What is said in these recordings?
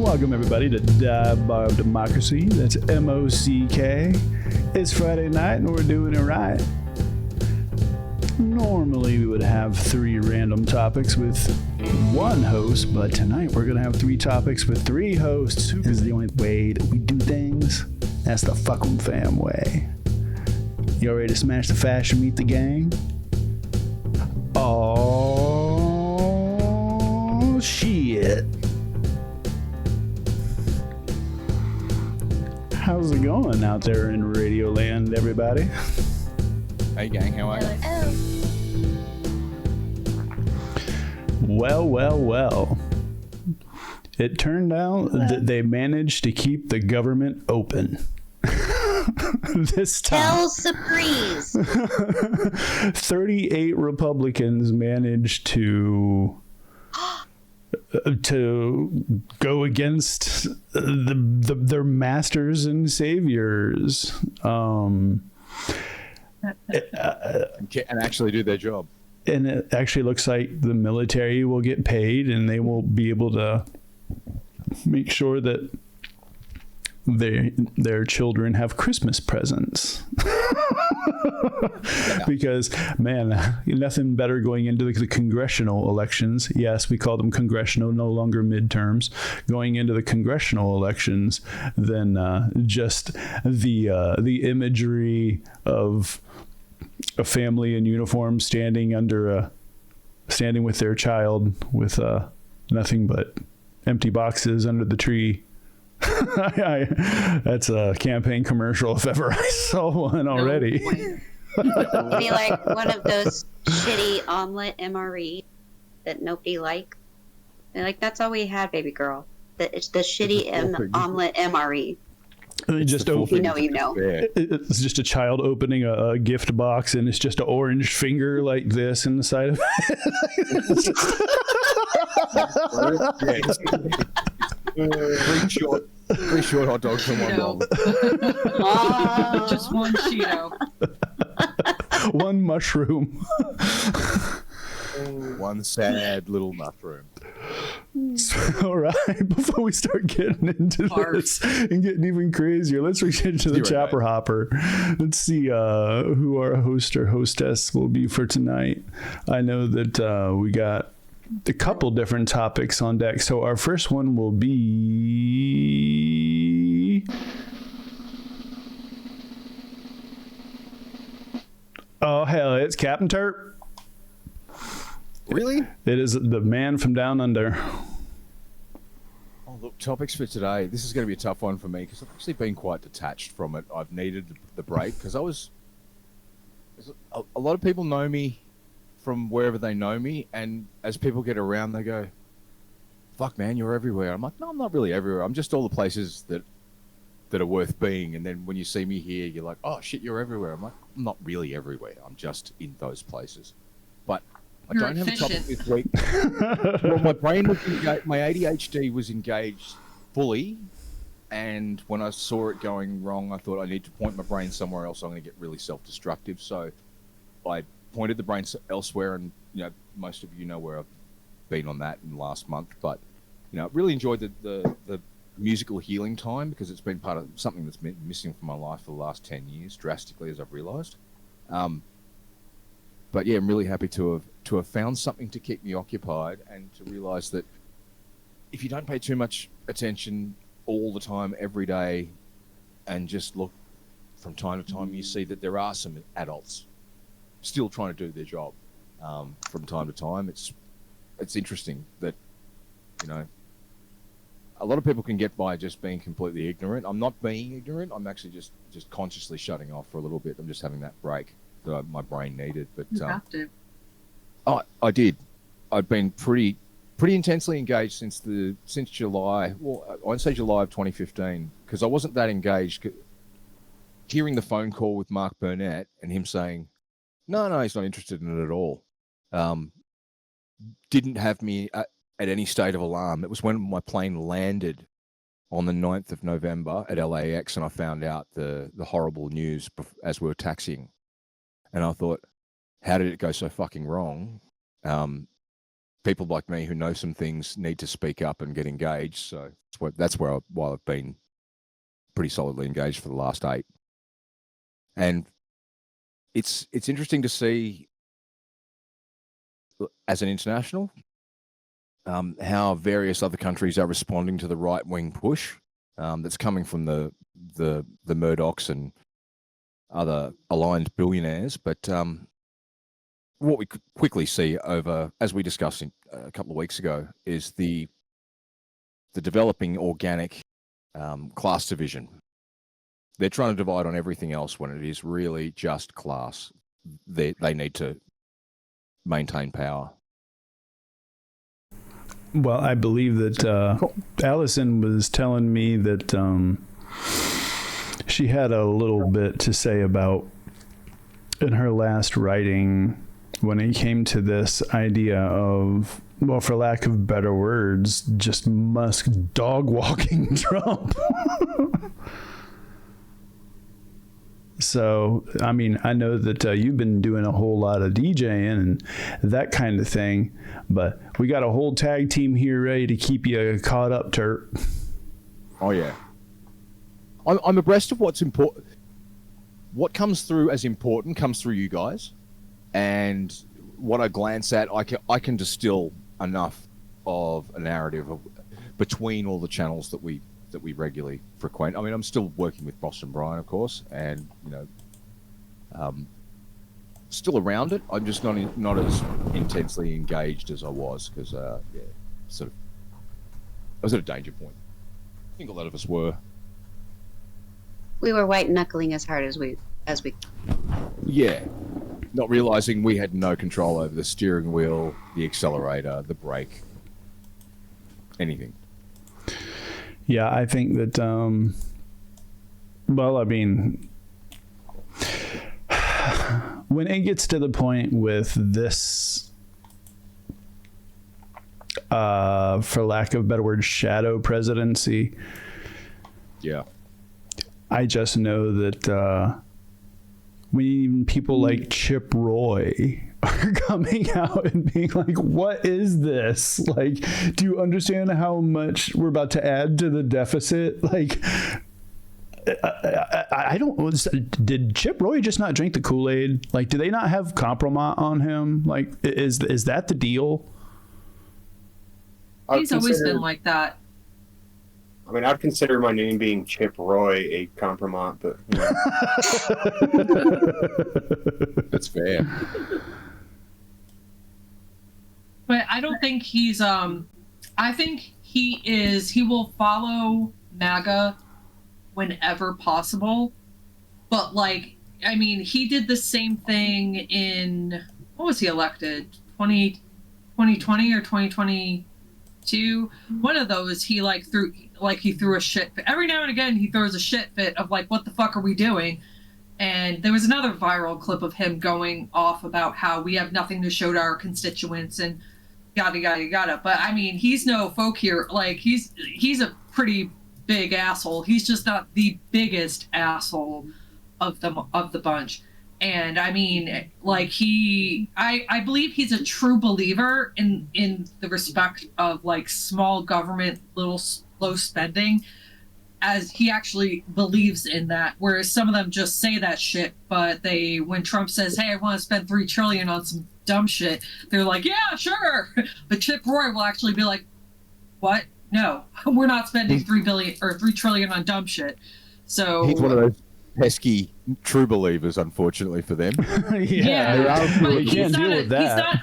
Welcome everybody to DeMOCKracy. That's M-O-C-K. It's Friday night and we're doing it right. Normally we would have 3 random topics with 1 host, but tonight we're going to have 3 topics with 3 hosts. This is the only way that we do things. That's the fuck 'em fam way. You all ready to smash the fashion, meet the gang? Oh, shit. How's it going out there in Radio Land, everybody? Hey gang, how are you? Well. It turned out that they managed to keep the government open. This time. Hell surprise. 38 Republicans managed to go against their masters and saviors. And actually do their job. And it actually looks like the military will get paid and they will be able to make sure that their children have Christmas presents. Because, man, nothing better going into the congressional elections. Yes, we call them congressional, no longer midterms. Going into the congressional elections than just the imagery of a family in uniform standing with their child with nothing but empty boxes under the tree. That's a campaign commercial if ever I saw one already. Be like one of those shitty omelet MRE that nobody likes. They're like, that's all we had, baby girl. It's the shitty omelet MRE. Just open. You know. It's just a child opening a gift box, and it's just an orange finger like this in the side of it. Three short hot dogs and 1 bomb. Just 1 Cheeto. 1 mushroom. 1 sad little mushroom. All right, before we start getting into this and getting even crazier, let's reach into the Chopper Hopper. Let's see who our host or hostess will be for tonight. I know that we got a couple different topics on deck. So our first one will be... Oh, hell, it's Captain Turp. Really? It is the man from down under. Oh, look, topics for today. This is going to be a tough one for me because I've actually been quite detached from it. I've needed the break because a lot of people know me from wherever they know me, and as people get around, they go, "Fuck, man, you're everywhere." I'm like, "No, I'm not really everywhere. I'm just all the places that are worth being." And then when you see me here, you're like, "Oh shit, you're everywhere." I'm like, "I'm not really everywhere. I'm just in those places." But I don't have a topic this week. Well, my brain was engaged, my ADHD was engaged fully, and when I saw it going wrong, I thought I need to point my brain somewhere else. I'm going to get really self-destructive, so I pointed the brain elsewhere, and most of you know where I've been on that in the last month. But really enjoyed the musical healing time because it's been part of something that's been missing from my life for the last 10 years, drastically, as I've realised. But yeah, I'm really happy to have found something to keep me occupied and to realise that if you don't pay too much attention all the time, every day, and just look from time to time, you see that there are some adults still trying to do their job from time to time. It's interesting that a lot of people can get by just being completely ignorant. I'm not being ignorant. I'm actually just consciously shutting off for a little bit. I'm just having that break that my brain needed. But you have to. I did. I've been pretty intensely engaged since July. Well, I'd say July of 2015 because I wasn't that engaged. Hearing the phone call with Mark Burnett and him saying, No, he's not interested in it at all. Didn't have me at any state of alarm. It was when my plane landed on the 9th of November at LAX and I found out the horrible news as we were taxiing. And I thought, how did it go so fucking wrong? people like me who know some things need to speak up and get engaged. So that's where why I've been pretty solidly engaged for the last 8. And it's interesting to see as an international how various other countries are responding to the right-wing push that's coming from the Murdochs and other aligned billionaires. But what we could quickly see over, as we discussed a couple of weeks ago, is the developing organic class division. They're trying to divide on everything else when it is really just class. They need to maintain power. Well, I believe that Allison was telling me that she had a little bit to say about, in her last writing, when it came to this idea of, well, for lack of better words, just Musk dog walking Trump. So, I mean, I know that you've been doing a whole lot of DJing and that kind of thing, but we got a whole tag team here ready to keep you caught up, Turk. Oh, yeah. I'm abreast of what's important. What comes through as important comes through you guys. And what I glance at, I can distill enough of a narrative between all the channels that we regularly frequent. I mean, I'm still working with Boston Brian, of course, and still around it. I'm just not as intensely engaged as I was because, I was at a danger point. I think a lot of us were. We were white knuckling as hard as we. Yeah, not realizing we had no control over the steering wheel, the accelerator, the brake, anything. Yeah, I think that, well, I mean, when it gets to the point with this, for lack of a better word, shadow presidency, yeah, I just know that when even people like Chip Roy are coming out and being like, what is this? Like, do you understand how much we're about to add to the deficit? Like, I don't, did Chip Roy just not drink the Kool-Aid? Like, do they not have compromise on him? Like, is that the deal? He's always been like that. I mean, I'd consider my name being Chip Roy a compromise, but you know. That's fair. But I don't think he's I think he will follow MAGA whenever possible. But like, I mean, he did the same thing in, what was he elected? 2020 or 2022? One of those, he threw a shit fit. Every now and again he throws a shit fit of like, what the fuck are we doing? And there was another viral clip of him going off about how we have nothing to show to our constituents and yada yada yada. But I mean, he's no folk here. Like, he's a pretty big asshole. He's just not the biggest asshole of the bunch. And I mean, like, I believe he's a true believer in the respect of like small government, little slow spending, as he actually believes in that. Whereas some of them just say that shit, but when Trump says, hey, I want to spend $3 trillion on some dumb shit, they're like, yeah, sure. But Chip Roy will actually be like, what? No, we're not spending $3 trillion on dumb shit. So he's one of those pesky true believers, unfortunately for them. Yeah, but he's not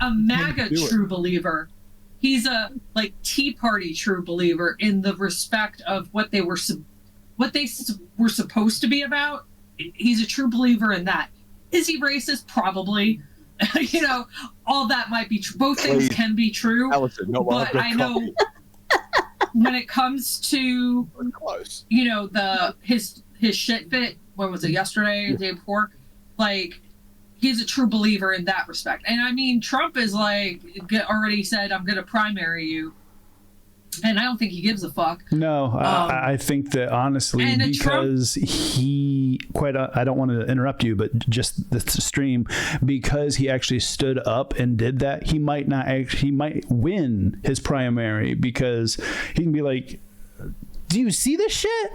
a MAGA true believer. He's a like Tea Party true believer in the respect of what they were supposed to be about. He's a true believer in that. Is he racist? Probably. You know, all that might be true. Both things can be true. Allison, no, but I know when it comes to, you know, his shit fit. When was it? Yesterday, the day before? Like, he's a true believer in that respect. And I mean, Trump is like already said, I'm going to primary you. And I don't think he gives a fuck. No, I think that honestly, because I don't want to interrupt you, but just the stream, because he actually stood up and did that, he might win his primary, because he can be like, do you see this shit?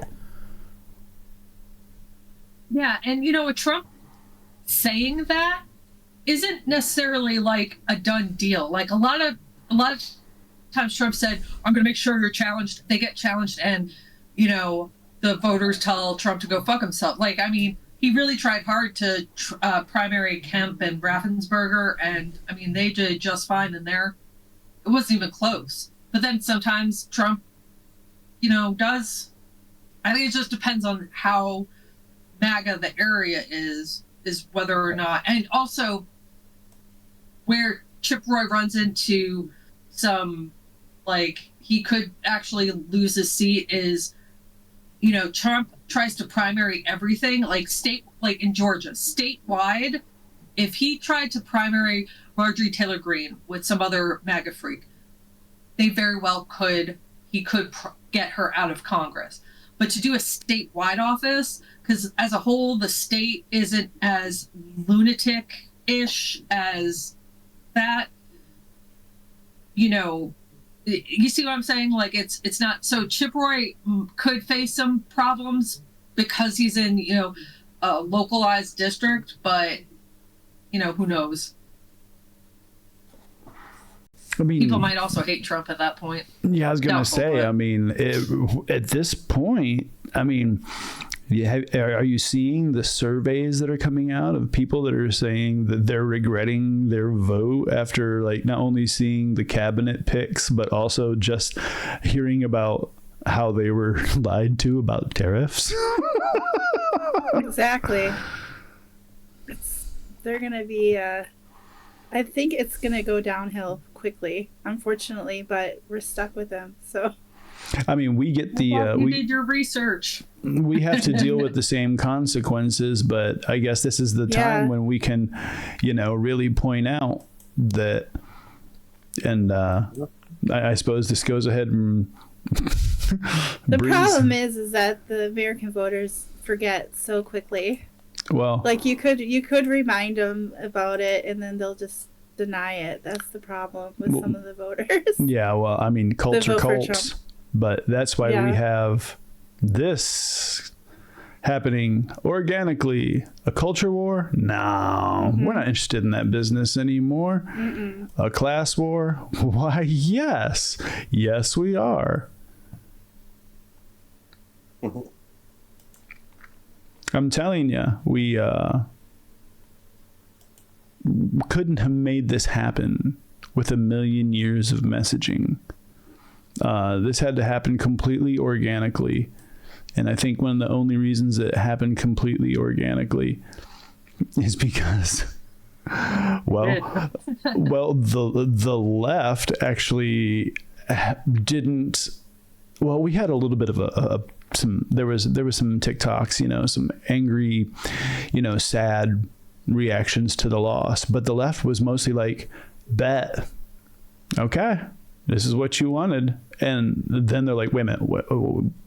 Yeah, and with Trump saying that isn't necessarily like a done deal. Like a lot of times Trump said, I'm going to make sure you're challenged. They get challenged, and the voters tell Trump to go fuck himself. Like, I mean, he really tried hard to primary Kemp and Raffensperger, and I mean, they did just fine in there. It wasn't even close. But then sometimes Trump, does. I think it just depends on how MAGA the area is whether or not, and also where Chip Roy runs into some, like, he could actually lose his seat is, Trump tries to primary everything, like in Georgia, statewide. If he tried to primary Marjorie Taylor Greene with some other MAGA freak, they very well he could get her out of Congress. But to do a statewide office, because as a whole, the state isn't as lunatic-ish as that, you see what I'm saying? Like, it's not. So Chip Roy could face some problems because he's in, a localized district, but, who knows? I mean, people might also hate Trump at that point. Yeah, I was going to say, I mean, at this point, I mean, are you seeing the surveys that are coming out of people that are saying that they're regretting their vote after, like, not only seeing the cabinet picks, but also just hearing about how they were lied to about tariffs? Exactly. They're going to be, I think it's going to go downhill quickly, unfortunately, but we're stuck with them. So, I mean, we get the we did your research. We have to deal with the same consequences, but I guess this is the time when we can, really point out that. And I suppose this goes ahead and. The problem is that the American voters forget so quickly. Well, like you could remind them about it, and then they'll just deny it. That's the problem with some of the voters. Yeah, well, I mean, culture cults, but that's why we have this happening organically. A culture war? No, we're not interested in that business anymore. A class war? Why, yes, we are. I'm telling you, we couldn't have made this happen with a million years of messaging. This had to happen completely organically. And I think one of the only reasons it happened completely organically is because, the left actually didn't. Well, we had a little bit of there was some TikToks, some angry, sad reactions to the loss, but the left was mostly like, bet, okay, this is what you wanted. And then they're like, wait a minute,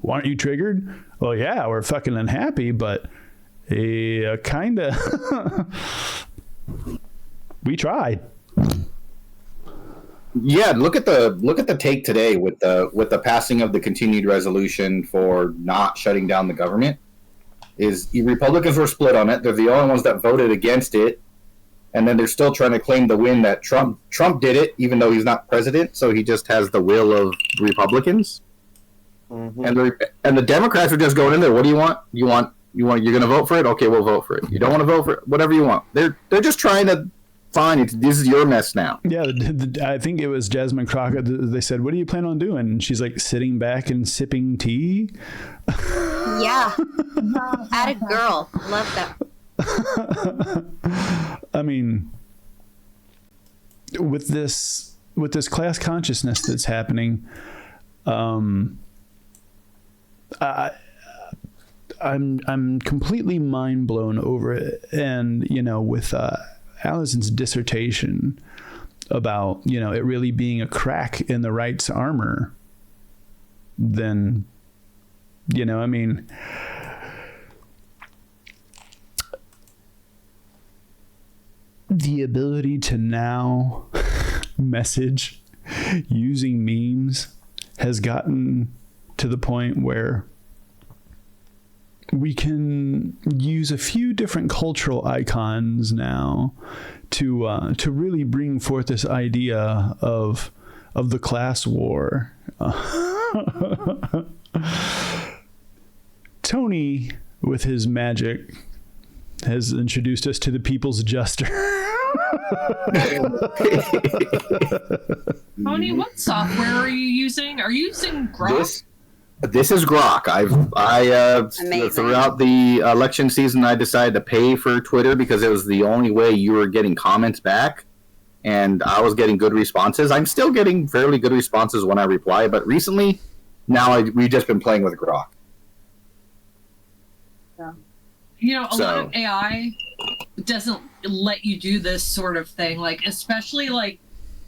aren't you triggered? Well, yeah, we're fucking unhappy, but kind of. We tried. Yeah, look at the take today with the passing of the continued resolution for not shutting down the government. Is Republicans were split on it. They're the only ones that voted against it, and then they're still trying to claim the win that Trump did it, even though he's not president. So he just has the will of Republicans. And the Democrats are just going in there. What do you want? You're going to vote for it? Okay, we'll vote for it. You don't want to vote for it? Whatever you want. They're just trying to. Fine, this is your mess now. Yeah, I think it was Jasmine Crockett. They said, what do you plan on doing? And she's like, sitting back and sipping tea. Yeah. Atta girl. Love that. I mean, with this class consciousness that's happening, I'm completely mind blown over it. And, with Allison's dissertation about, it really being a crack in the right's armor, then, you know, I mean, the ability to now message using memes has gotten to the point where we can use a few different cultural icons now to really bring forth this idea of the class war. Tony, with his magic, has introduced us to the People's Juster. Tony, what software are you using? Are you using Grok? This is Grok. Throughout the election season, I decided to pay for Twitter because it was the only way you were getting comments back, and I was getting good responses. I'm still getting fairly good responses when I reply, but recently, we've just been playing with Grok. You know, a lot of AI doesn't let you do this sort of thing. Like, especially like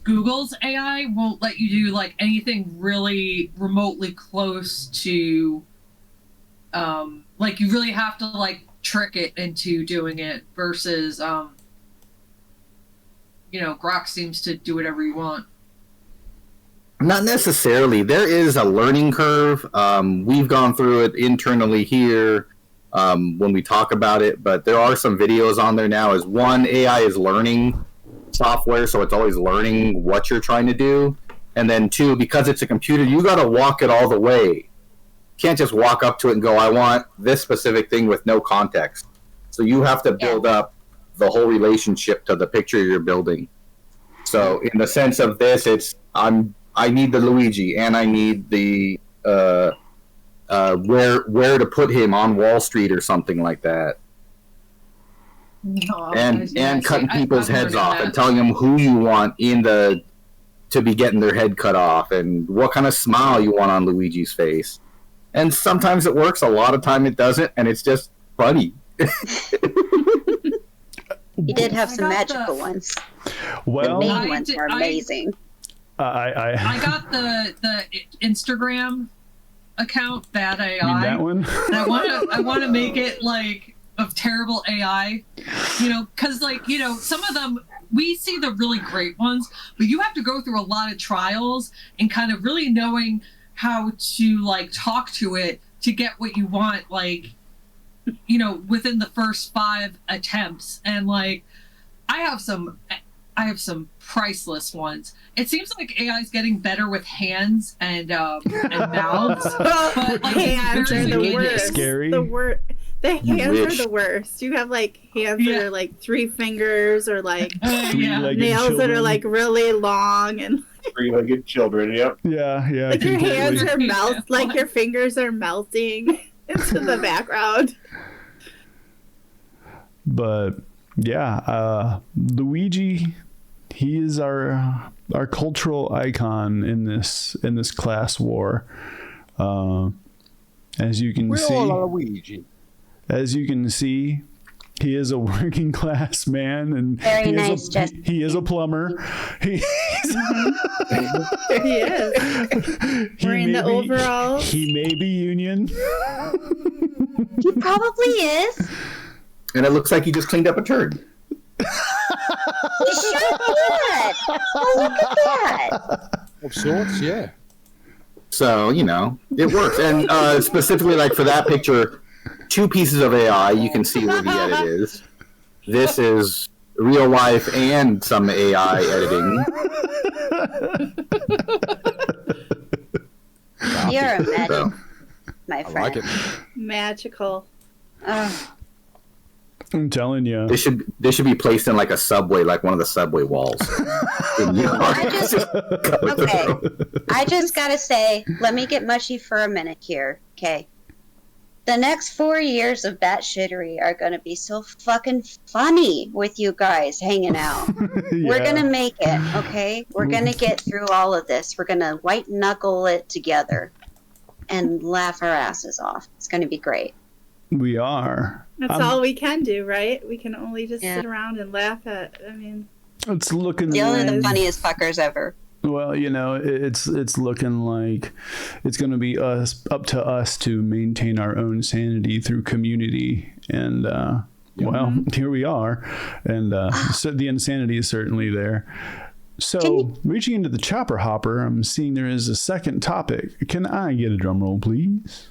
Google's AI won't let you do like anything really remotely close to, like you really have to like trick it into doing it versus, you know, Grok seems to do whatever you want. Not necessarily. There is a learning curve. We've gone through it internally here. When we talk about it, but there are some videos on there now. As one, AI is learning software, so it's always learning what you're trying to do. And then two, because it's a computer, you got to walk it all the way. You can't just walk up to it and go, I want this specific thing with no context. So you have to build up the whole relationship to the picture you're building. So in the sense of this, it's I need the Luigi, and I need the where to put him on Wall Street or something like that. No, and cutting people's heads off and telling them who you want to be getting their head cut off and what kind of smile you want on Luigi's face. And sometimes it works, a lot of time it doesn't, and it's just funny. You did have some magical ones. Well, the main ones are amazing. I got the Instagram account, Bad AI. You mean that one? And I want to make it like of terrible AI, you know, because like, you know, some of them we see the really great ones, but you have to go through a lot of trials and kind of really knowing how to like talk to it to get what you want, like, you know, within the first 5 attempts. And like I have some priceless ones. It seems like AI is getting better with hands and mouths. But like, hands are the worst. Scary. The hands are the worst. You have like hands that are like 3 fingers or like nails that are like really long and 3-legged children. Yep. Yeah. Like your hands are like your fingers are melting into the background. But yeah, Luigi, he is our cultural icon in this class war. As you can see, he is a working class man, and very nice. He is a plumber. He is. Wearing the overalls. He may be union. He probably is. And it looks like he just cleaned up a turd. He sure did. Oh, look at that. Of sorts, yeah. So, you know, it works. And specifically, like for that picture, 2 pieces of AI, you can see where the edit is. This is real life and some AI editing. You're a magic, my friend. I like it. Magical. I'm telling you. This should be placed in like a subway, like one of the subway walls. I just gotta say, let me get mushy for a minute here, okay? The next 4 years of batshittery are gonna be so fucking funny with you guys hanging out. Yeah. We're gonna make it, okay? We're gonna get through all of this. We're gonna white knuckle it together and laugh our asses off. It's gonna be great. We are. That's all we can do, right? We can only just sit around and laugh at. I mean, it's looking. Y'all are the funniest fuckers ever. Well, it's looking like it's going to be up to us to maintain our own sanity through community, and well, here we are, and so the insanity is certainly there. So, reaching into the chopper hopper, I'm seeing there is a second topic. Can I get a drum roll, please?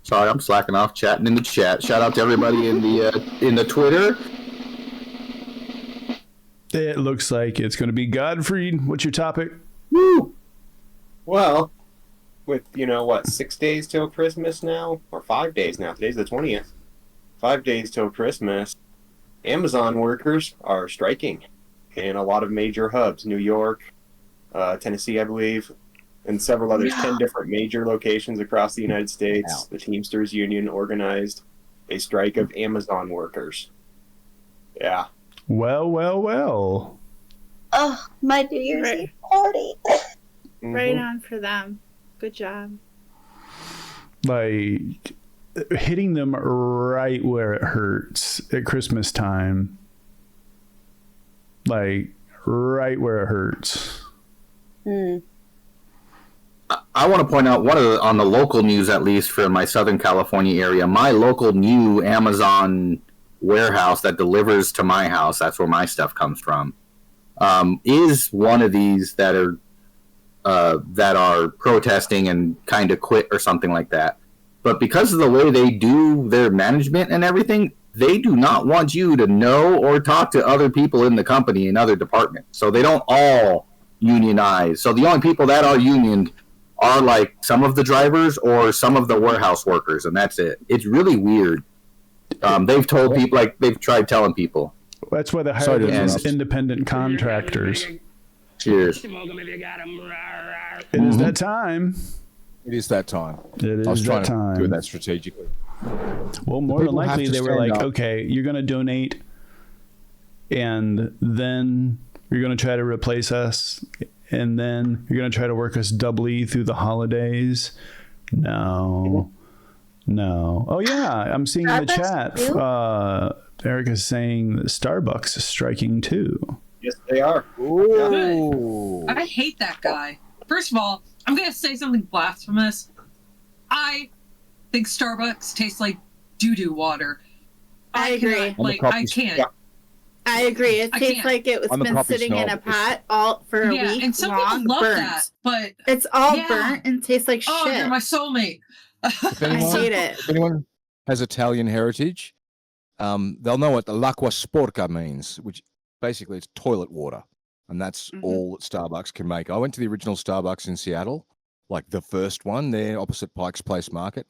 Sorry, I'm slacking off, chatting in the chat. Shout out to everybody in the Twitter. It looks like it's going to be Godfrey. What's your topic? Woo! Well, with 6 days till Christmas now, or 5 days now. Today's the 20th. 5 days till Christmas. Amazon workers are striking in a lot of major hubs: New York, Tennessee, I believe, and several others. 10 different major locations across the United States. The Teamsters Union organized a strike of Amazon workers. Yeah. Well. Oh, my New Year's Eve party. Right on for them. Good job. Like, hitting them right where it hurts at Christmas time. Like, right where it hurts. I want to point out on the local news, at least for my Southern California area, my local new Amazon warehouse that delivers to my house, that's where my stuff comes from, is one of these that are protesting and kind of quit or something like that. But because of the way they do their management and everything, they do not want you to know or talk to other people in the company in other departments. So they don't all unionize. So the only people that are unioned are like some of the drivers or some of the warehouse workers, and that's it. It's really weird. They've told people, like, they've tried telling people. That's why they hired them as independent contractors. Cheers. It is that time. It is that time. It is I was trying that time. to do that strategically. Well, more than likely, they were like, okay, you're going to donate, and then you're going to try to replace us, and then you're going to try to work us doubly through the holidays. No. Oh, yeah. I'm seeing in the chat. Eric is saying that Starbucks is striking too. Yes, they are. Ooh. I hate that guy. First of all, I'm going to say something blasphemous. I think Starbucks tastes like doo-doo water. I agree. I can't. Yeah. I agree. It tastes like it was been sitting in a pot all for a week. And some long, people love burnt. that, but it's all burnt and tastes like shit. Oh, you're my soulmate. I hate it. If anyone has Italian heritage, they'll know what the l'acqua sporca means, which basically it's toilet water, and that's all that Starbucks can make. I went to the original Starbucks in Seattle, like the first one there opposite Pike's Place Market.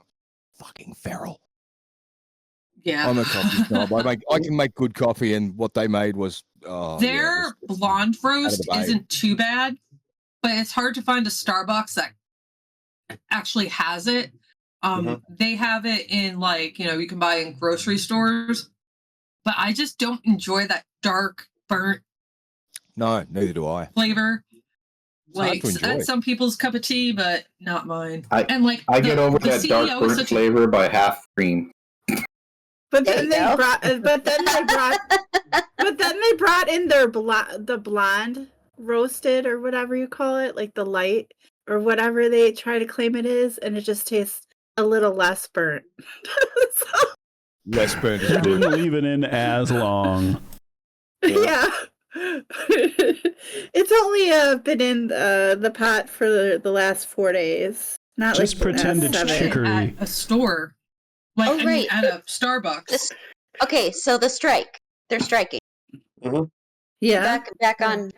Fucking feral. Yeah. I'm a coffee snob. I can make good coffee, and what they made was their blonde roast isn't too bad, but it's hard to find a Starbucks that actually has it. They have it in, like, you can buy in grocery stores, but I just don't enjoy that dark burnt. No, neither do I. Flavor. Like, that's some people's cup of tea, but not mine. I get over that dark burnt flavor by half cream. But then they brought in their the blonde roasted or whatever you call it, like the light or whatever they try to claim it is, and it just tastes a little less burnt. Less burnt. You didn't leave it in as long. Yeah. It's only been in the pot for the last 4 days. Not just like pretend it's chicory. At a store. Like, at a Starbucks. Okay, so the strike. They're striking. Yeah. Back on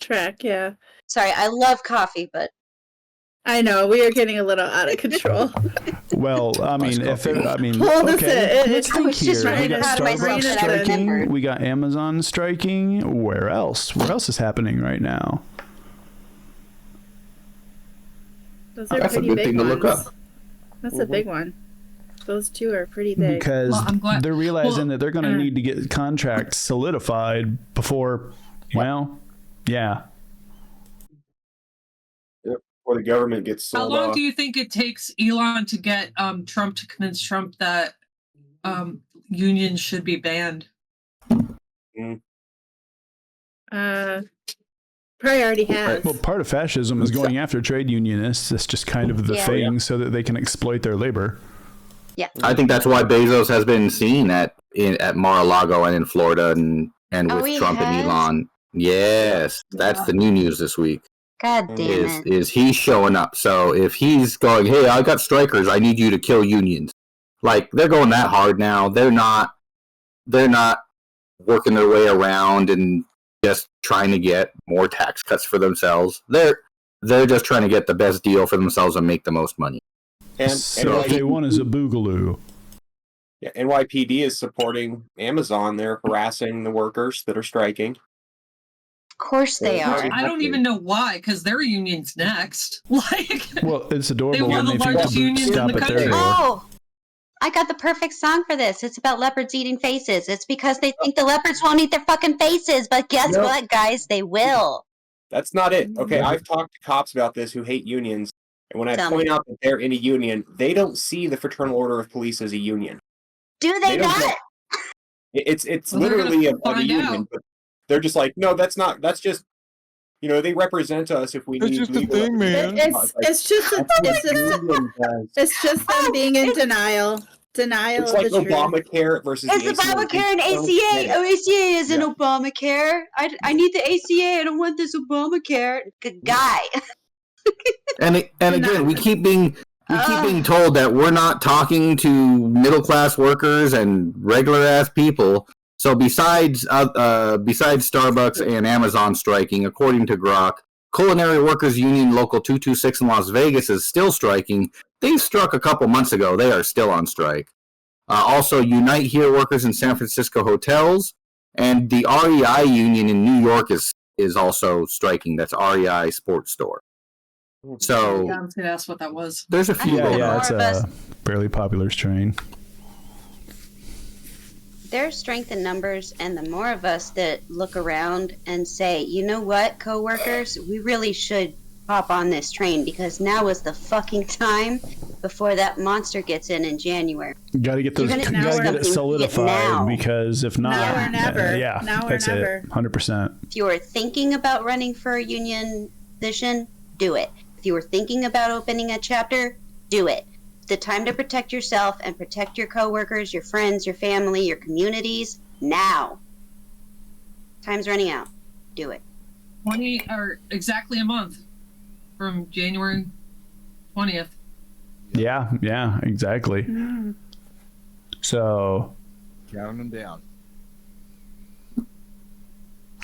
track, yeah. Sorry, I love coffee, but I know we are getting a little out of control. Well, I mean, let's think here. We got Starbucks striking. We got Amazon striking. Where else? What else is happening right now? Those are That's a pretty good big thing to look ones. up. That's a big one. Those two are pretty big. Because they're realizing that they're going to need to get contracts solidified before, yeah. Or the government gets sold How long off. do you think it takes Elon to get Trump to convince Trump that unions should be banned? Probably already has. Well, part of fascism is going after trade unionists. That's just kind of the thing, so that they can exploit their labor. Yeah. I think that's why Bezos has been seen at Mar-a-Lago and in Florida and with Trump and Elon. Yes, that's the new news this week. God damn it. Is he showing up? So if he's going, hey, I got strikers, I need you to kill unions. Like, they're going that hard now. They're not working their way around and just trying to get more tax cuts for themselves. They're just trying to get the best deal for themselves and make the most money. And so if they want is a boogaloo. Yeah, NYPD is supporting Amazon. They're harassing the workers that are striking. Of course they are. I don't even know why, because their union's next. Like, well, it's adorable when they think the boots stop at their door. Oh, I got the perfect song for this. It's about leopards eating faces. It's because they think the leopards won't eat their fucking faces, but guess what, guys? They will. That's not it. Okay, I've talked to cops about this who hate unions, and when I point out that they're in a union, they don't see the Fraternal Order of Police as a union. Do they not? It's literally a union, but they're just like, no, that's not. That's just, they represent us if we need. It's just a thing, man. It's just them being in denial. Denial. It's like Obamacare versus. It's Obamacare and ACA. Oh, ACA isn't Obamacare. I need the ACA. I don't want this Obamacare. Good guy. and again, we keep being told that we're not talking to middle class workers and regular ass people. So besides Starbucks and Amazon striking, according to Grok, Culinary Workers Union Local 226 in Las Vegas is still striking. They struck a couple months ago. They are still on strike. Also, Unite Here workers in San Francisco hotels, and the REI union in New York is also striking. That's REI Sports Store. So I was going to ask what that was. There's a few. Yeah, it's a fairly popular strain. There's strength in numbers, and the more of us that look around and say, you know what, coworkers, we really should hop on this train, because now is the fucking time before that monster gets in January. You gotta get it solidified, because if not, now or never. Now or that's never. it, 100%. If you are thinking about running for a union position, do it. If you were thinking about opening a chapter, do it. The time to protect yourself and protect your coworkers, your friends, your family, your communities, now. Time's running out. Do it. 20 or exactly a month from January 20th. Yeah, exactly. Mm. So counting them down.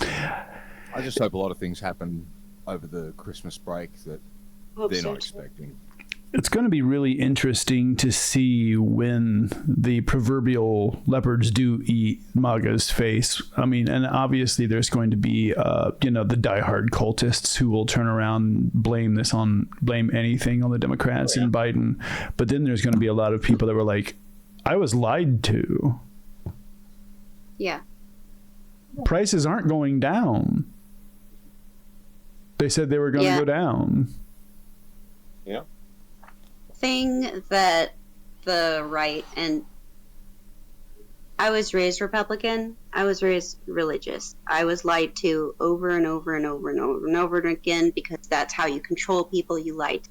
I just hope a lot of things happen over the Christmas break that they're not expecting. It's going to be really interesting to see when the proverbial leopards do eat MAGA's face. I mean, and obviously there's going to be, the diehard cultists who will turn around, blame anything on the Democrats and Biden. But then there's going to be a lot of people that were like, I was lied to. Yeah. Prices aren't going down. They said they were going to go down. Yeah. Thing that the right, and I was raised Republican, I was raised religious. I was lied to over and over and over and over and over again, because that's how you control people, you lie to.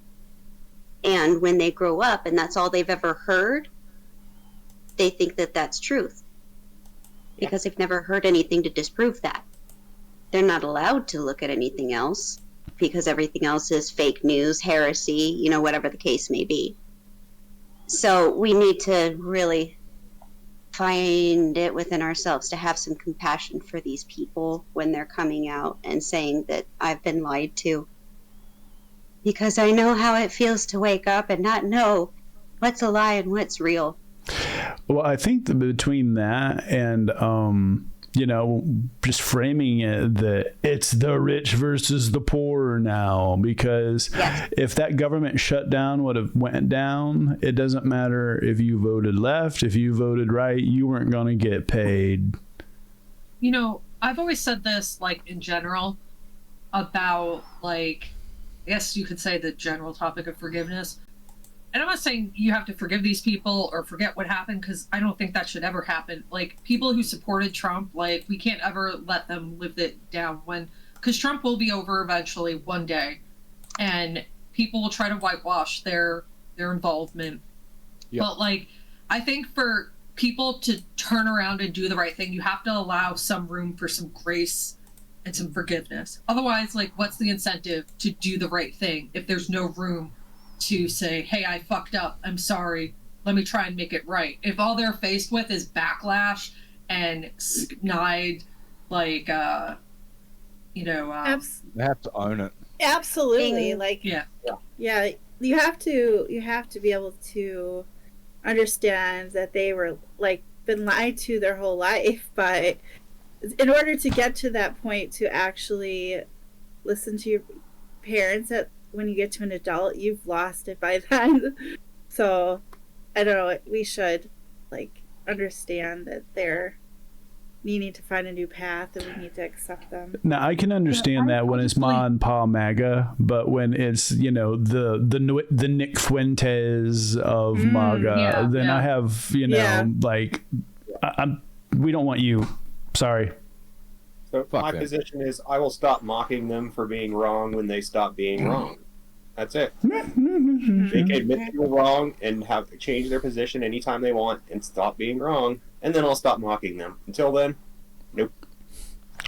And when they grow up and that's all they've ever heard, they think that that's truth, because they've never heard anything to disprove that. They're not allowed to look at anything else, because everything else is fake news, heresy, whatever the case may be. So we need to really find it within ourselves to have some compassion for these people when they're coming out and saying that I've been lied to. Because I know how it feels to wake up and not know what's a lie and what's real. Well, I think between that and, just framing it that it's the rich versus the poor now, because if that government shutdown would have went down, it doesn't matter if you voted left, if you voted right, you weren't going to get paid. I've always said this, in general, about, I guess you could say the general topic of forgiveness. and I'm not saying you have to forgive these people or forget what happened, because I don't think that should ever happen. Like, people who supported Trump, like, we can't ever let them live it down because Trump will be over eventually one day, and people will try to whitewash their involvement. Yep. But, like, I think for people to turn around and do the right thing, you have to allow some room for some grace and some forgiveness. Otherwise, like, what's the incentive to do the right thing if there's no room to say, hey, I fucked up, I'm sorry, let me try and make it right? If all they're faced with is backlash and snide, like, they have to own it. Absolutely. Like, yeah, you have to be able to understand that they were, like, been lied to their whole life, but in order to get to that point, to actually listen to your parents, when you get to an adult, you've lost it by then. So I don't know, we should, like, understand that they're needing to find a new path, and we need to accept them. Now, I can understand that when it's Ma and Pa MAGA, but when it's, the Nick Fuentes of MAGA, then I have, like, we don't want you. Sorry. So my position is, I will stop mocking them for being wrong when they stop being wrong. That's it. They can admit they were wrong and change their position anytime they want and stop being wrong, and then I'll stop mocking them. Until then, nope.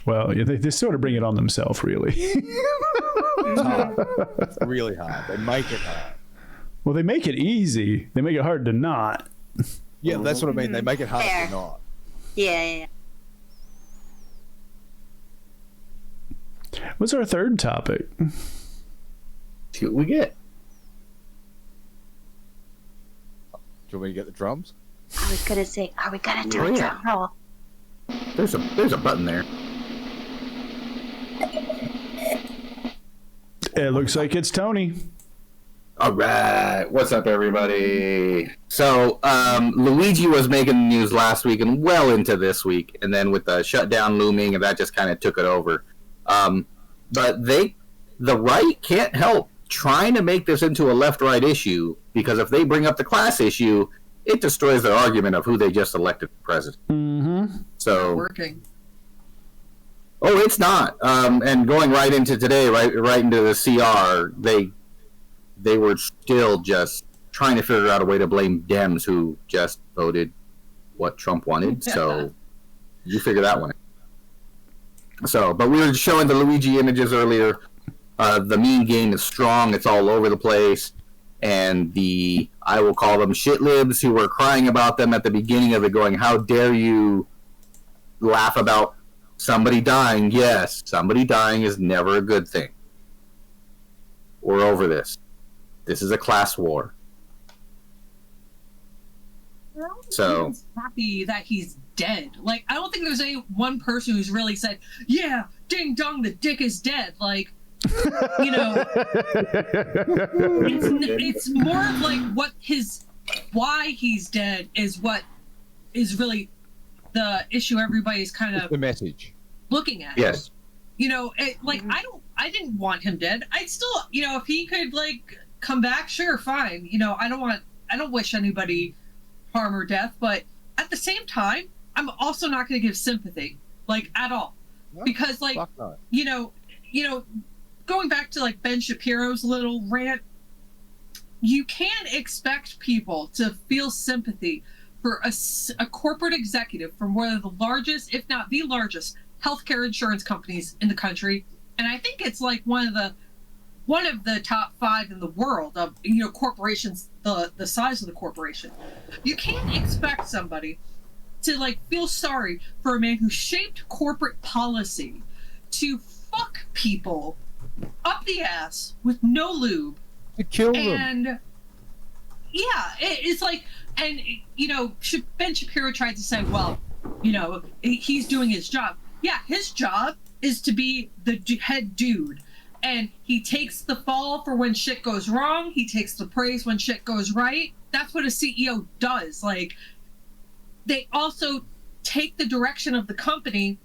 Well, they sort of bring it on themselves, really. It's hard. It's really hard. They make it hard. Well, they make it easy. They make it hard to not. Yeah, that's what I mean. They make it hard to not. Yeah. What's our third topic? See what we get. Do you want me to get the drums? I was gonna say, are we gonna do a drum roll? There's a button there. It looks like it's Tony. All right, what's up, everybody? So, Luigi was making the news last week and well into this week, and then with the shutdown looming, and that just kind of took it over. But the right can't help trying to make this into a left-right issue, because if they bring up the class issue, it destroys their argument of who they just elected president. Mm-hmm. So working. Oh, it's not. And going right into today, right into the CR, they were still just trying to figure out a way to blame Dems who just voted what Trump wanted. So you figure that one out. So, but we were showing the Luigi images earlier. The meme game is strong. It's all over the place. And I will call them shit libs who were crying about them at the beginning of it, going, how dare you laugh about somebody dying? Yes, somebody dying is never a good thing. We're over this. This is a class war. So happy that he's dead. Like, I don't think there's any one person who's really said, yeah, ding dong, the dick is dead. Like, it's more of like why he's dead is what is really the issue everybody's kind of the message looking at. Yes. I didn't want him dead. I'd still, if he could like come back, sure, fine. I don't wish anybody harm or death, but at the same time, I'm also not going to give sympathy, like, at all. No, because like, going back to like Ben Shapiro's little rant, you can't expect people to feel sympathy for a corporate executive from one of the largest, if not the largest, healthcare insurance companies in the country. And I think it's like one of the top 5 in the world of corporations, the size of the corporation. You can't expect somebody to like feel sorry for a man who shaped corporate policy to fuck people up the ass with no lube to kill them. And yeah, it's like, and Ben Shapiro tried to say, well, he's doing his job. Yeah, his job is to be the head dude, and he takes the fall for when shit goes wrong. He takes the praise when shit goes right. That's what a CEO does. Like, they also take the direction of the company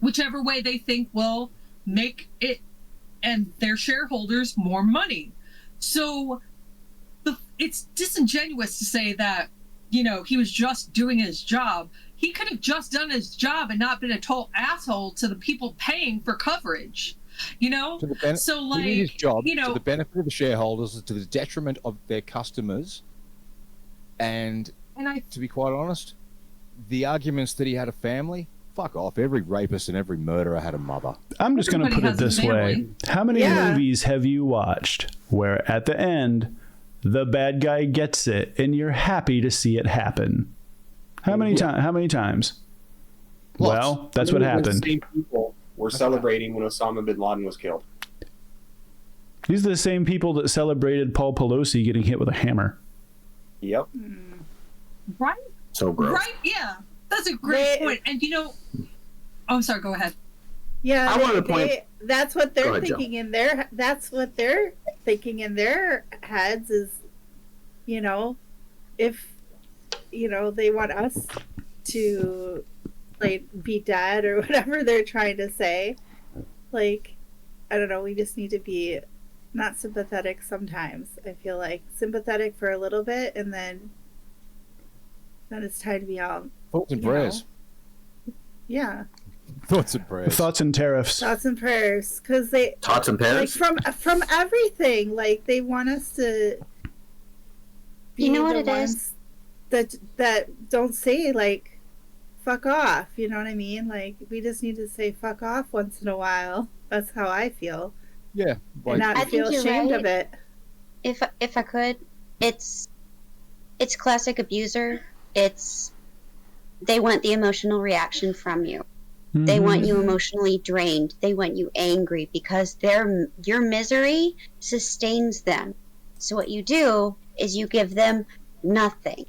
whichever way they think will make it and their shareholders more money. So it's disingenuous to say that, you know, he was just doing his job. He could have just done his job and not been a total asshole to the people paying for coverage, you know? So, like, he did his job you know, to the benefit of the shareholders, to the detriment of their customers. And to be quite honest, the arguments that he had a family, fuck off. Every rapist and every murderer had a mother. I'm just going to put it this way. How many Yeah. movies have you watched where at the end, the bad guy gets it and you're happy to see it happen? How many times? Lots. Well, that's what The happened. same people were celebrating when Osama bin Laden was killed. These are the same people that celebrated Paul Pelosi getting hit with a hammer. Yep. right? So gross. Right? Yeah. That's a great point. And, you know, oh, sorry, go ahead. Yeah, I wanted to point. that's what Go they're ahead, thinking in their. That's what they're thinking in their heads is, you know, if, you know, they want us to, like, be dead or whatever they're trying to say. Like, I don't know. We just need to be not sympathetic sometimes. I feel like sympathetic for a little bit, and then it's time to be all. Thoughts and you know. prayers. Yeah. Thoughts and prayers. Thoughts and tariffs. Thoughts and prayers, because they Tots and like pears. from everything. Like they want us to be You know what the it ones that don't say like fuck off. You know what I mean? Like we just need to say fuck off once in a while. That's how I feel, Yeah. and Like, not I feel think you're ashamed right. of it. If I could, it's classic abuser. They want the emotional reaction from you. They want you emotionally drained. They want you angry because your misery sustains them. So what you do is you give them nothing.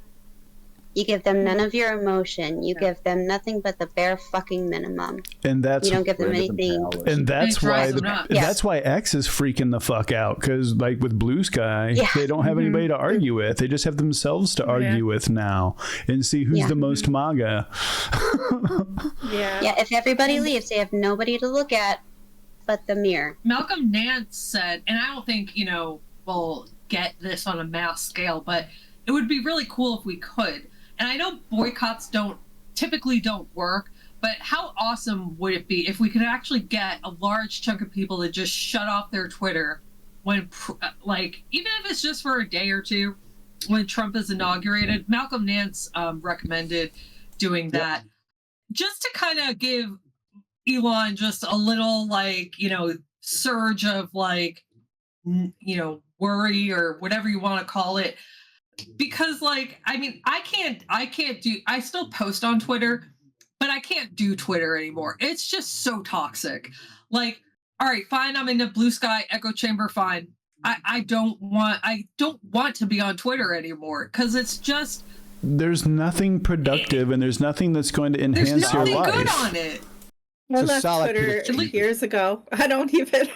You give them none of your emotion. You give them nothing but the bare fucking minimum. And that's You don't give them anything. and that's It why drives them nuts. that's why X is freaking the fuck out, because like with Blue Sky, Yeah. they don't have anybody to argue with. They just have themselves to argue with now and see who's Yeah. the most MAGA. Yeah. Yeah, if everybody leaves, they have nobody to look at but the mirror. Malcolm Nance said, and I don't think, you know, we'll get this on a mass scale, but it would be really cool if we could. And I know boycotts typically don't work, but how awesome would it be if we could actually get a large chunk of people to just shut off their Twitter when, like, even if it's just for a day or two, when Trump is inaugurated. Malcolm Nance recommended doing that just to kind of give Elon just a little, like, you know, surge of, like, you know, worry or whatever you want to call it. Because, like, I mean, I still post on Twitter, but I can't do Twitter anymore. It's just so toxic. Like, all right, fine, I'm in the Blue Sky echo chamber, fine. I don't want to be on Twitter anymore because it's just There's nothing productive and there's nothing that's going to there's enhance your nothing life. good on it. I It's a left solid Twitter critique. years ago. I don't even.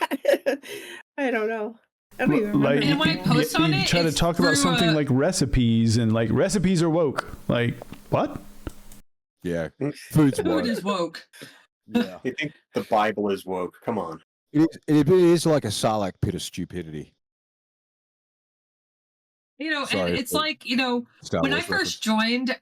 I don't know. I don't even remember. Like And when I post on you it, try to it's talk about through something a- like recipes and like recipes are woke. Like what? yeah. Food's Food woke. is woke. Yeah. You think the Bible is woke? Come on. It is like a Sarlacc pit of stupidity. You know, Sorry and it's for like, you know, Star when I Wars first joined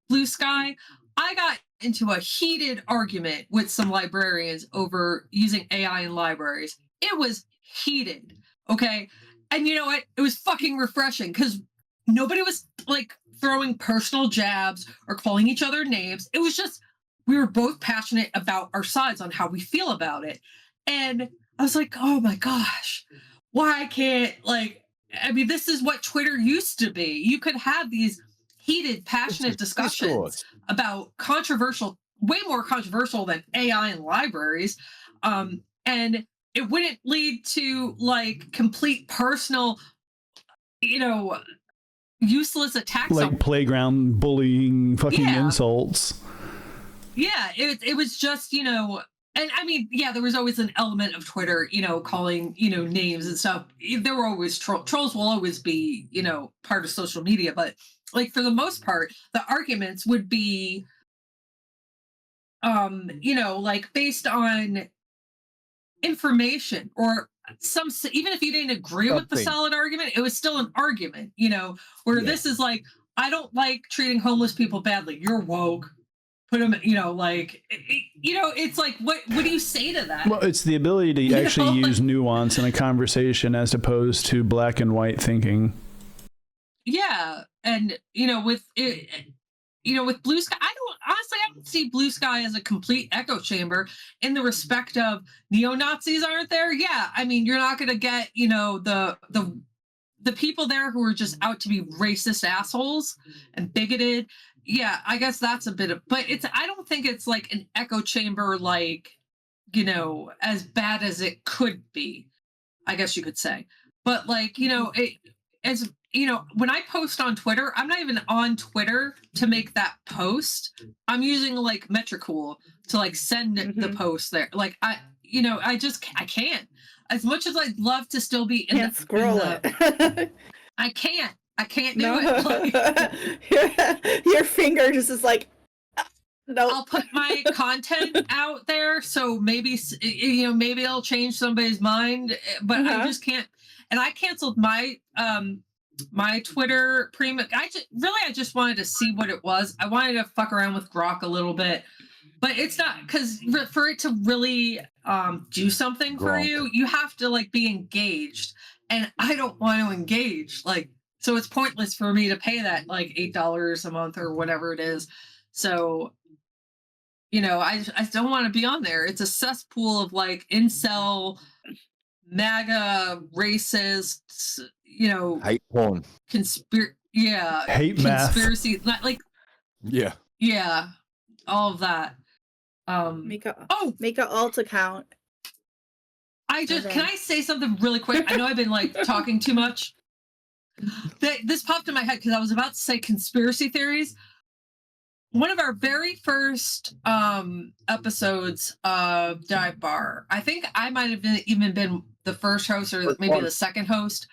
Blue Sky, I got into a heated argument with some librarians over using AI in libraries. It was heated, okay? And you know what? It was fucking refreshing because nobody was like throwing personal jabs or calling each other names. It was just, we were both passionate about our sides on how we feel about it. And I was like, oh my gosh, why can't, like, I mean, this is what Twitter used to be. You could have these heated, passionate discussions Discourse. about controversial, way more controversial than AI in libraries. And it wouldn't lead to like complete personal, you know, useless attacks. Like playground bullying, fucking Yeah. insults. Yeah, it was just, you know, and I mean, yeah, there was always an element of Twitter, you know, calling, you know, names and stuff. There were always trolls will always be, you know, part of social media, but like for the most part, the arguments would be, you know, like based on information or even if you didn't agree with the solid argument, it was still an argument, you know, where this is like, I don't like treating homeless people badly. You're woke. Put them, you know, like, you know, it's like, what do you say to that? Well, it's the ability to actually use nuance in a conversation as opposed to black and white thinking. Yeah. And, you know, with Blue Sky, I don't see Blue Sky as a complete echo chamber in the respect of neo-Nazis aren't there. Yeah. I mean, you're not going to get, you know, the people there who are just out to be racist assholes and bigoted. Yeah, I guess that's a bit of, but I don't think it's like an echo chamber, like, you know, as bad as it could be, I guess you could say. But like, you know, as you know, when I post on Twitter, I'm not even on Twitter to make that post. I'm using like Metricool to like send the post there. Like I can't. As much as I'd love to still be in scroll it. I can't do it. Like, your finger just is like, no. I'll put my content out there, so maybe, you know, maybe it'll change somebody's mind. But I just can't. And I canceled my my Twitter premium. I just wanted to see what it was. I wanted to fuck around with Grok a little bit, but it's not, because for it to really do something for you, you have to like be engaged, and I don't want to engage. Like, so it's pointless for me to pay that like $8 a month or whatever it is. So, you know, I don't want to be on there. It's a cesspool of like incel, MAGA, racist, you know, hate porn, hate conspiracy, like, yeah, all of that. Make a alt account. Can I say something really quick? I know I've been like talking too much. This popped in my head because I was about to say conspiracy theories. One of our very first episodes of Dive Bar, I think I might have even been the first host or maybe the second host,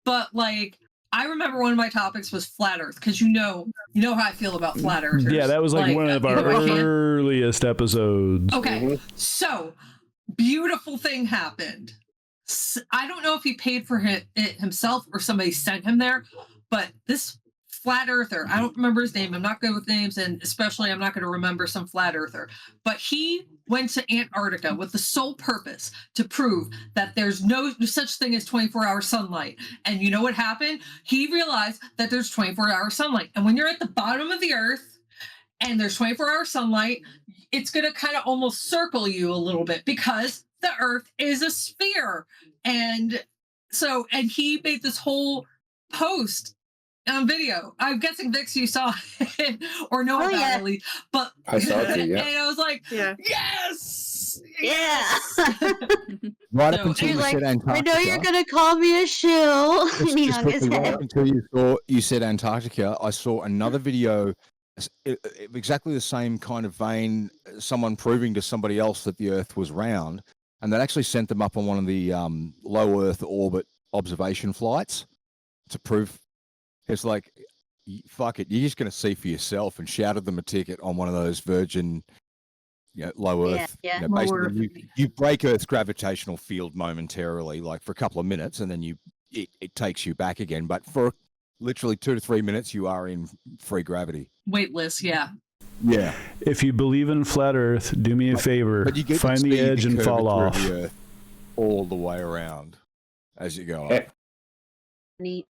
but like, I remember one of my topics was flat Earth, because you know how I feel about flat Earthers. Yeah, that was like one of our earliest episodes. Okay, so beautiful thing happened. I don't know if he paid for it himself or somebody sent him there, but this flat earther, I don't remember his name. I'm not good with names, and especially I'm not going to remember some flat earther. But he went to Antarctica with the sole purpose to prove that there's no such thing as 24-hour sunlight. And you know what happened? He realized that there's 24-hour sunlight. And when you're at the bottom of the earth and there's 24-hour sunlight, it's going to kind of almost circle you a little bit, because the earth is a sphere. And so, and he made this whole post on video. I'm guessing, Vix, you saw it or know about it at least. But I saw it too, yeah. And I was like, yes! Right up until you said Antarctica. I know you're going to call me a shill. Right up until you said Antarctica, I saw another video, exactly the same kind of vein, someone proving to somebody else that the Earth was round, and that actually sent them up on one of the low Earth orbit observation flights to prove. It's like, fuck it, you're just going to see for yourself, and shouted them a ticket on one of those Virgin, you know, low Earth. Yeah. You know, basically, you break Earth's gravitational field momentarily, like for a couple of minutes, and then it takes you back again. But for literally 2 to 3 minutes, you are in free gravity. Weightless, yeah. Yeah. If you believe in flat Earth, do me a favor, find the edge and fall off. The Earth all the way around as you go up. Neat.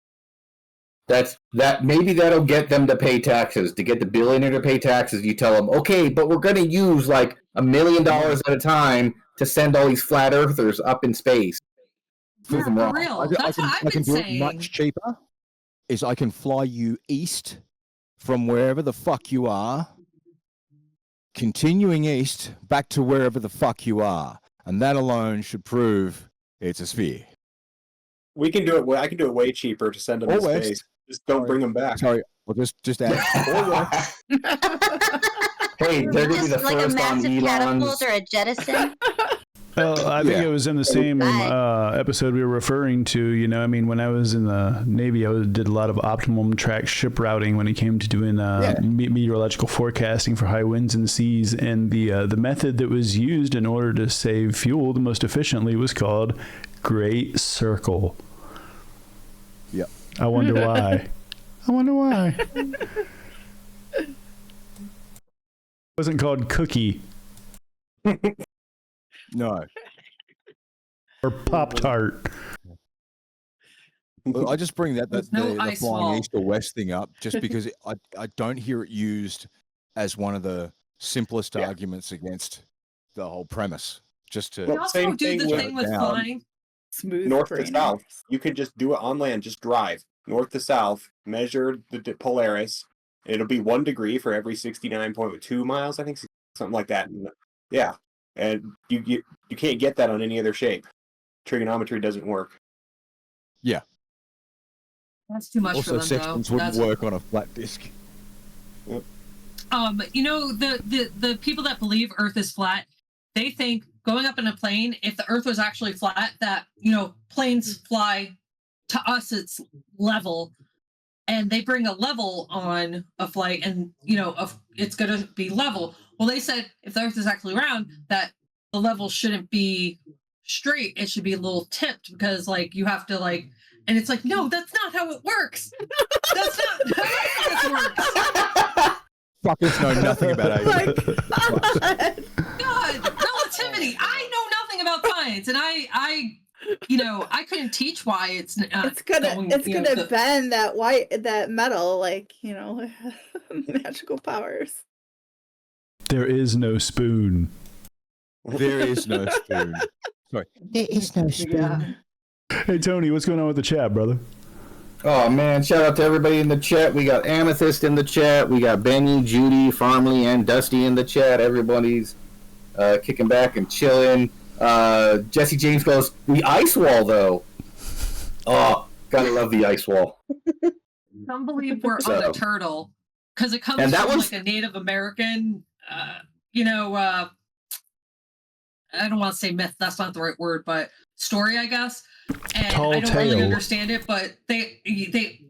Maybe that'll get them to pay taxes. To get the billionaire to pay taxes, you tell them, okay, but we're going to use like $1 million at a time to send all these flat earthers up in space. For real. That's what I've been saying. Do it much cheaper. Is I can fly you east from wherever the fuck you are, continuing east back to wherever the fuck you are, and that alone should prove it's a sphere. We can do it. I can do it way cheaper to send them to space. Just don't bring them back. Sorry, we'll just add. Hey, they're going to be the like first a on massive Elon's. catapult or a jettison. I think it was in the same episode we were referring to. You know, I mean, when I was in the Navy, I did a lot of optimum track ship routing when it came to doing meteorological forecasting for high winds and seas. And the method that was used in order to save fuel the most efficiently was called Great Circle. Yep. I wonder why. It wasn't called Cookie. No. Or Pop-Tart. Well, I just bring the ice flying wall. east or west thing up just because I don't hear it used as one of the simplest arguments against the whole premise. Just to You also do the thing with flying. Smooth north to brain. south. You could just do it on land. Just drive north to south. Measure the Polaris. It'll be 1 degree for every 69.2 miles. I think something like that. Yeah, and you can't get that on any other shape. Trigonometry doesn't work. Yeah. That's too much Also, for them, sections though. wouldn't work on a flat disk. You know, the people that believe Earth is flat, they think going up in a plane, if the Earth was actually flat, that, you know, planes fly, to us it's level, and they bring a level on a flight, and, you know, it's going to be level. Well, they said if the Earth is actually round, that the level shouldn't be straight. It should be a little tipped, because, like, you have to, like, and it's like, no, that's not how it works. That's not how this works. Fuckers know nothing about My it. God. God, relativity. I know nothing about science, and I couldn't teach why it's gonna bend that metal, like, you know, magical powers. There is no spoon. There is no spoon. Sorry. There is no spoon. Hey, Tony, what's going on with the chat, brother? Oh man, shout out to everybody in the chat. We got Amethyst in the chat. We got Benny, Judy, Farmley, and Dusty in the chat. Everybody's kicking back and chilling. Jesse James goes, the ice wall though. Oh, gotta love the ice wall. Some believe we're on a turtle, because it comes from like a Native American, I don't want to say myth, that's not the right word, but story, I guess. And Tall I don't tale. really understand it, but they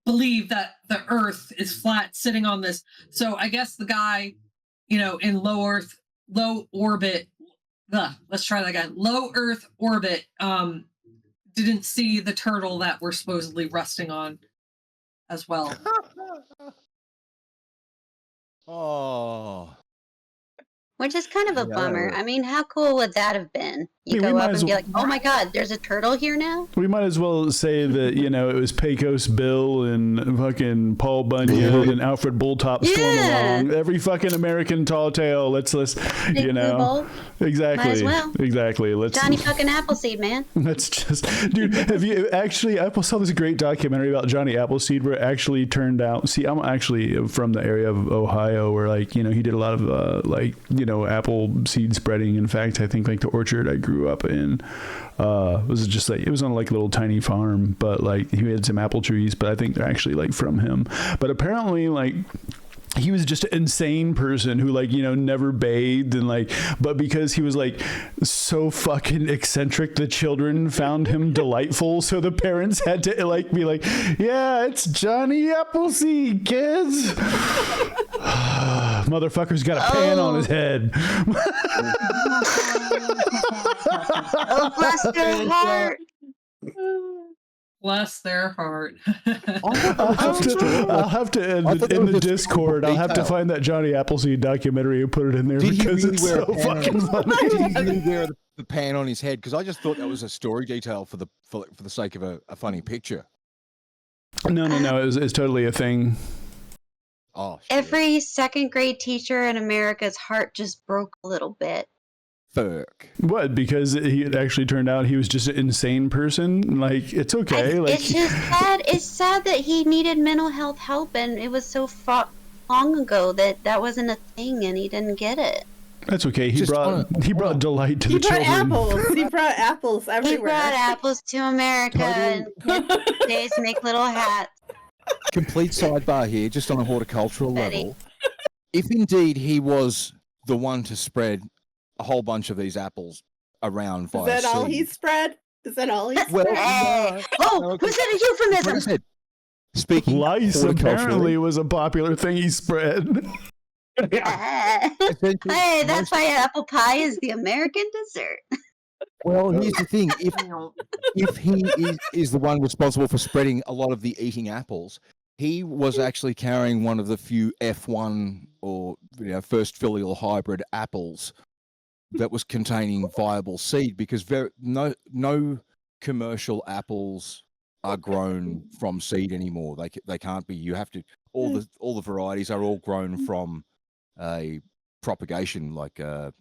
believe that the Earth is flat, sitting on this. So I guess the guy, in low Earth orbit, didn't see the turtle that we're supposedly resting on as well. Oh. Which is kind of a bummer. I mean, how cool would that have been? You I mean, go up and be like, oh my God, there's a turtle here now? We might as well say that, it was Pecos Bill and fucking Paul Bunyan and Alfred Bulltop storm along. Every fucking American tall tale. Let's Big blue bowl. Exactly. Might as well. Exactly. Johnny fucking Appleseed, man. Let's just, dude, have you actually, I saw this great documentary about Johnny Appleseed where it actually turned out, see, I'm actually from the area of Ohio where, like, he did a lot of, apple seed spreading. In fact, I think like the orchard I grew up in was just like, it was on like a little tiny farm, but like he had some apple trees, but I think they're actually like from him. But apparently like he was just an insane person who like, never bathed and like, but because he was like so fucking eccentric, the children found him delightful. So the parents had to like be like, yeah, it's Johnny Appleseed, kids. Motherfucker's got a pan on his head. Oh, bless their heart. Bless their heart. I'll have to in the Discord. I'll have to find that Johnny Appleseed documentary and put it in there because it's so fucking funny. Did he really wear the pan on his head? Because I just thought that was a story detail for the sake of a funny picture. No. It's totally a thing. Oh, shit. Every second grade teacher in America's heart just broke a little bit. Fuck. What? Because he had actually turned out he was just an insane person? Like, it's okay. It's just sad. It's sad that he needed mental health help, and it was so long ago that wasn't a thing, and he didn't get it. That's okay. He brought delight to the children. He brought apples everywhere. He brought apples to America and days make little hats. Complete sidebar here, just on a horticultural level. If indeed he was the one to spread a whole bunch of these apples around via Is that all sea. he spread? Is that all he Well, spread? Hey! Oh, who said a Like I euphemism? said, speaking Lice horticulturally, apparently was a popular thing he spread. essentially, Hey, that's most- why apple pie is the American dessert. well, here's the thing: if he is the one responsible for spreading a lot of the eating apples, he was actually carrying one of the few F1 or first filial hybrid apples that was containing viable seed, because no commercial apples are grown from seed anymore. They can't be. You have to all the varieties are all grown from a propagation, like a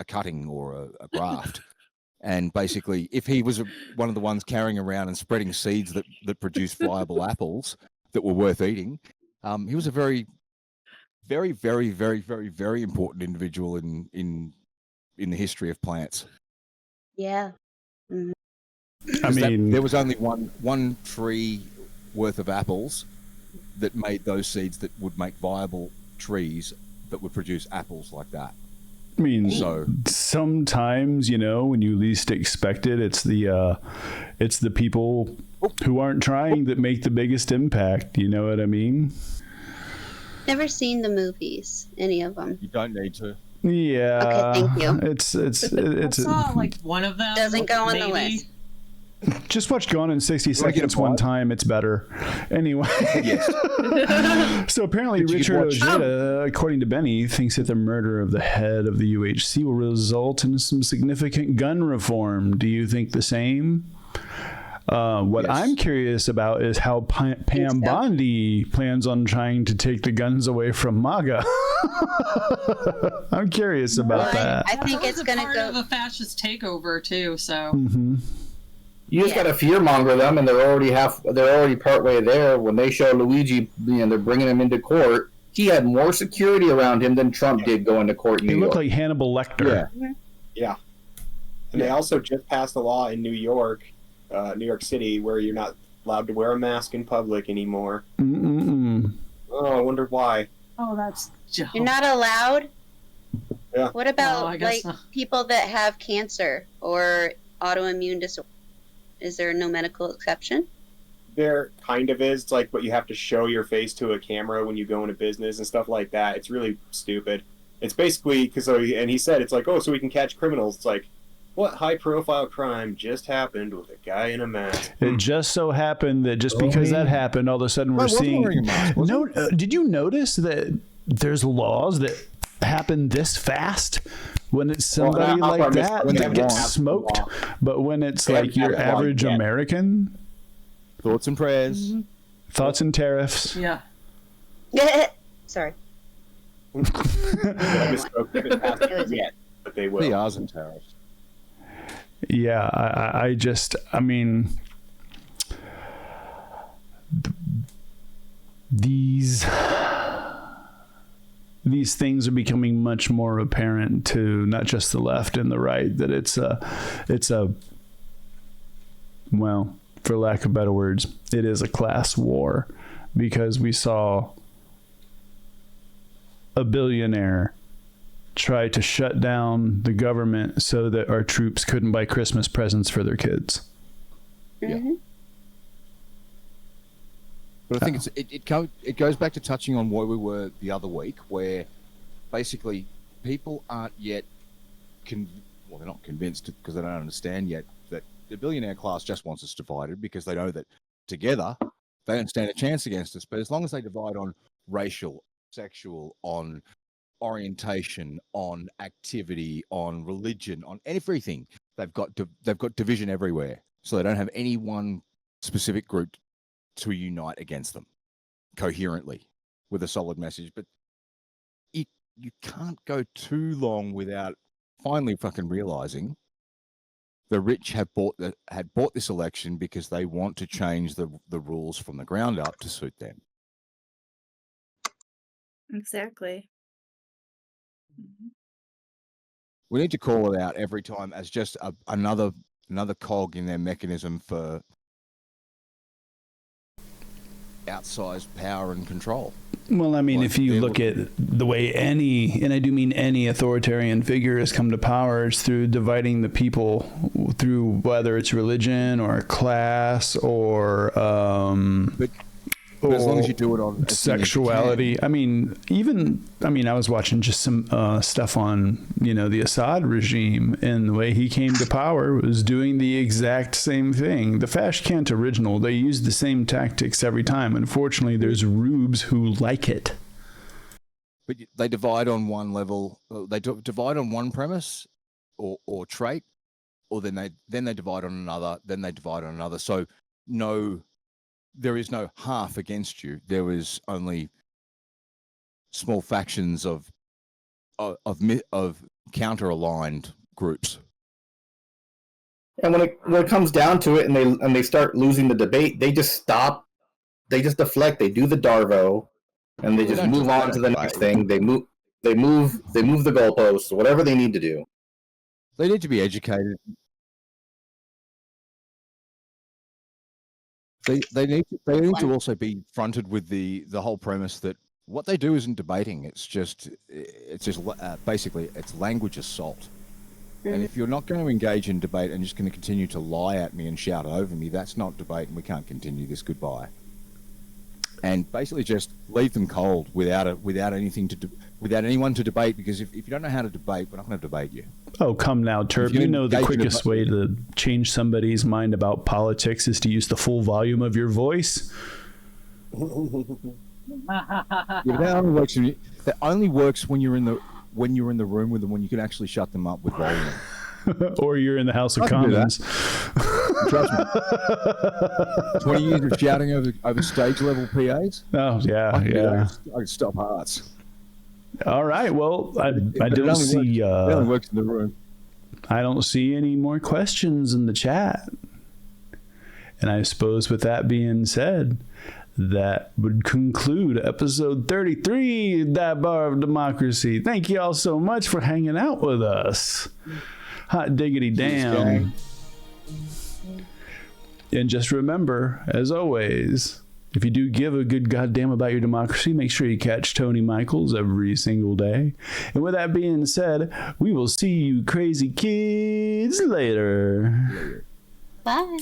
cutting or a graft. And basically, if he was one of the ones carrying around and spreading seeds that produce viable apples that were worth eating, he was a very, very, very, very, very, very important individual in the history of plants. Yeah. Mhm. I mean, there was only one tree worth of apples that made those seeds that would make viable trees that would produce apples like that. I mean, So sometimes, when you least expect it, it's the people who aren't trying that make the biggest impact. You know what I mean? Never seen the movies, any of them. you don't need to. Yeah. Okay, thank you. It's I saw like one of them. Doesn't go on the maybe. list. just watch Gone in 60 wanna get a Seconds one plot? time. It's better. Anyway. Yes. So apparently Did you Richard watch- Ojeda, according to Benny, thinks that the murder of the head of the UHC will result in some significant gun reform. Do you think the same? What Yes. I'm curious about is how Pam so. Bondi plans on trying to take the guns away from MAGA. I'm curious about Well, that. I think That it's was a going to part go. of a fascist takeover too. So Hmm. You just Yeah. got to fearmonger them, and they're already partway there. When they show Luigi, they're bringing him into court. He had more security around him than Trump did going to court in He New looked York. like Hannibal Lecter. Yeah. And they also just passed a law in New York City, where you're not allowed to wear a mask in public anymore. Mm-mm-mm. Oh, I wonder why. that's You're not allowed? Yeah. What about No, I guess like not. people that have cancer or autoimmune disorder? Is there no medical exception? There kind of is, like, but you have to show your face to a camera when you go into business and stuff like that. It's really stupid. It's basically and he said it's like, oh, so we can catch criminals. It's like, what high-profile crime just happened with a guy in a mask? It just so happened that just because that happened, all of a sudden we're wasn't seeing. wearing a mask, was No, did you notice that there's laws that happen this fast when it's somebody Well, like I missed that when that they gets passed the smoked? law. But when it's They like haven't your passed the law average yet. American, Thoughts and prayers. thoughts and tariffs. yeah. Sorry. I misspoke. They haven't passed it yet, but they will. PRs and tariffs. Yeah, I mean, these things are becoming much more apparent to not just the left and the right, that it's a well, for lack of better words, it is a class war, because we saw a billionaire try to shut down the government so that our troops couldn't buy Christmas presents for their kids. Mhm. But I think it goes back to touching on where we were the other week, where basically people aren't yet they're not convinced because they don't understand yet that the billionaire class just wants us divided, because they know that together they don't stand a chance against us. But as long as they divide on racial, sexual, on orientation, on activity, on religion, on everything, they've got division everywhere. So they don't have any one specific group to unite against them coherently with a solid message. But you can't go too long without finally fucking realizing the rich had bought this election because they want to change the rules from the ground up to suit them. Exactly. We need to call it out every time as just another cog in their mechanism for outsized power and control. Well, I mean, Like, if you they're look at the way any, and I do mean any authoritarian figure has come to power, it's through dividing the people through whether it's religion or class or But as long as you do it on sexuality. I mean, I was watching just some stuff on, the Assad regime, and the way he came to power was doing the exact same thing. The Fashkant original, they use the same tactics every time. Unfortunately, there's rubes who like it. But they divide on one level. They divide on one premise or trait, or then they divide on another. Then they divide on another. So there is no half against you. There is only small factions of counter-aligned groups. And when it comes down to it, and they start losing the debate, they just stop. They just deflect. They do the Darvo, and they just move on to the next thing. They move the goalposts, whatever they need to do. They need to be educated. They need to also be fronted with the whole premise that what they do isn't debating. It's just basically it's language assault. And if you're not going to engage in debate and just going to continue to lie at me and shout over me, that's not debate, and we can't continue this. Goodbye. And basically just leave them cold without anyone to debate, because if you don't know how to debate, we're not going to debate you. Oh, come now, Terp. You know the quickest way to change somebody's mind about politics is to use the full volume of your voice. That only works when you're in the room with them, when you can actually shut them up with volume. Or you're in the House of Commons. Trust me. 20 years of shouting over stage level PAs. Oh yeah, I can stop hearts. All right. Well, I don't see. It only works in the room. I don't see any more questions in the chat. And I suppose with that being said, that would conclude episode 33 of That Bar of Democracy. Thank you all so much for hanging out with us. Hot diggity damn. And just remember, as always, if you do give a good goddamn about your democracy, make sure you catch Tony Michaels every single day. And with that being said, we will see you crazy kids later. Bye.